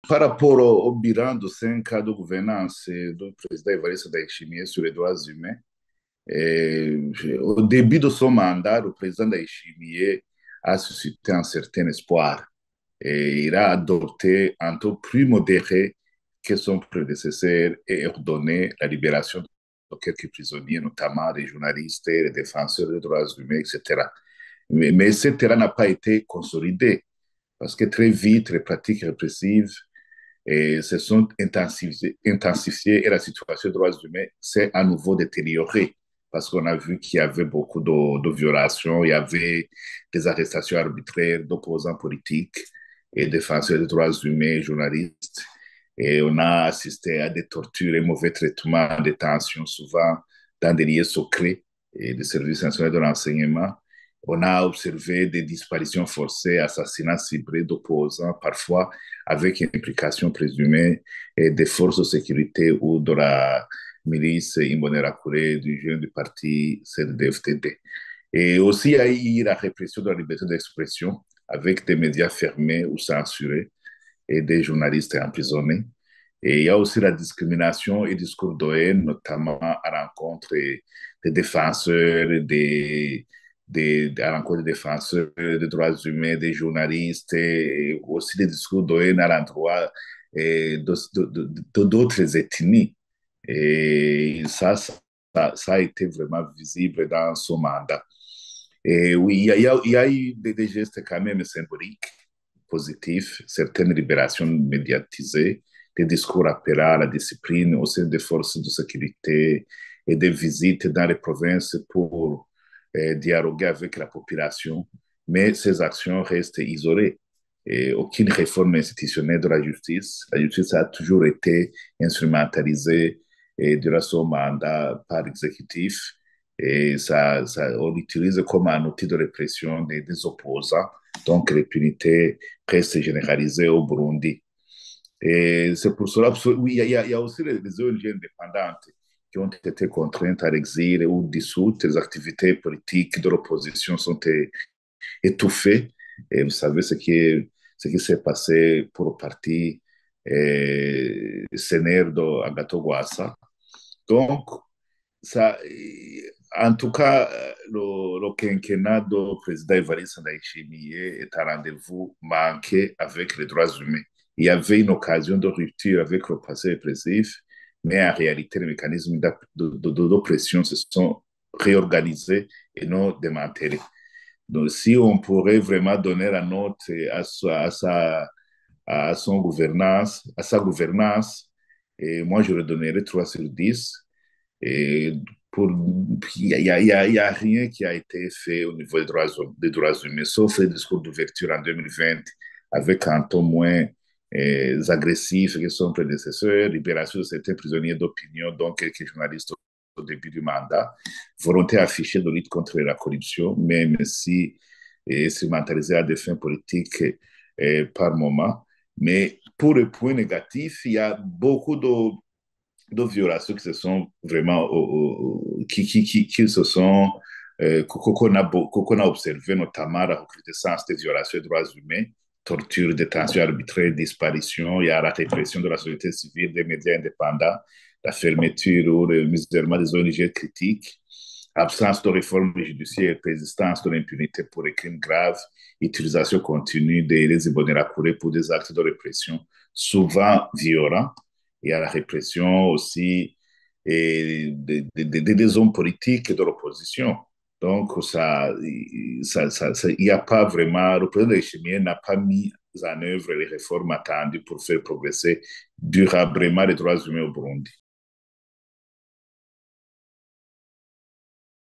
Par rapport au bilan de 5 ans de gouvernance du président Évariste Ndayishimiye sur les droits humains, au début de son mandat, le président Ndayishimiye a suscité un certain espoir et il a adopté un taux plus modéré que son prédécesseur et ordonné la libération de quelques prisonniers, notamment des journalistes, des défenseurs des droits humains, etc. Mais ce terrain n'a pas été consolidé parce que très vite, les pratiques répressives se sont intensifiées et la situation des droits humains s'est à nouveau détériorée parce qu'on a vu qu'il y avait beaucoup de violations, il y avait des arrestations arbitraires d'opposants politiques et défenseurs des droits humains, journalistes. Et on a assisté à des tortures et mauvais traitements, des détention, souvent dans des lieux secrets et des services nationaux de renseignement. On a observé des disparitions forcées, assassinats ciblés d'opposants, parfois avec une implication présumée des forces de sécurité ou de la milice Imbonerakure du jeune du parti CNDD-FDD. Et aussi, il y a eu la répression de la liberté d'expression avec des médias fermés ou censurés et des journalistes emprisonnés. Et il y a aussi la discrimination et discours de haine, notamment à l'encontre des défenseurs, à l'encontre des défenseurs des droits humains, des journalistes, et aussi des discours de haine à l'endroit d'autres ethnies. Et ça a été vraiment visible dans son mandat. Et oui, il y a eu des gestes quand même symboliques, positifs, certaines libérations médiatisées, des discours appelant à la discipline au sein des forces de sécurité et des visites dans les provinces pour dialoguer avec la population. Mais ces actions restent isolées. Et aucune réforme institutionnelle de la justice. La justice a toujours été instrumentalisée durant son mandat par l'exécutif et on l'utilise comme un outil de répression des opposants. Donc, l'impunité reste généralisée au Burundi. Et c'est pour cela, oui, il y a aussi les ONG indépendantes qui ont été contraintes à l'exil ou dissoutes. Les activités politiques de l'opposition sont étouffées. Et vous savez ce qui s'est passé pour le parti CNR de Agathon Rwasa. Donc, ça, en tout cas, le quinquennat du président Evariste Ndayishimiye est un rendez-vous manqué avec les droits humains. Il y avait une occasion de rupture avec le passé répressif, mais en réalité, les mécanismes d'oppression se sont réorganisés et non démantelés. Donc, si on pourrait vraiment donner la note à son gouvernance, à sa gouvernance, et moi, je le donnerais 3 sur 10. Et pour, y a rien qui a été fait au niveau des droits humains, sauf les discours d'ouverture en 2020, avec un ton moins agressif que son prédécesseur, libération de certains prisonniers d'opinion, dont quelques journalistes au début du mandat, volonté affichée de lutte contre la corruption, même si instrumentalisée à des fins politiques par moment. Mais pour le point négatif, il y a beaucoup de violations qui se sont vraiment qui se sont qu'on a observé notamment la recrudescence des violations des droits humains, torture, détention arbitraire, disparition, il y a la répression de la société civile, des médias indépendants, la fermeture ou le musulman des ONG critiques, absence de réforme judiciaire, persistance de l'impunité pour les crimes graves, utilisation continue des Imbonerakure pour des actes de répression souvent violents, et à la répression aussi des hommes politiques de l'opposition. Donc, il n'y a pas vraiment, le président Ndayishimiye n'a pas mis en œuvre les réformes attendues pour faire progresser durablement les droits humains au Burundi.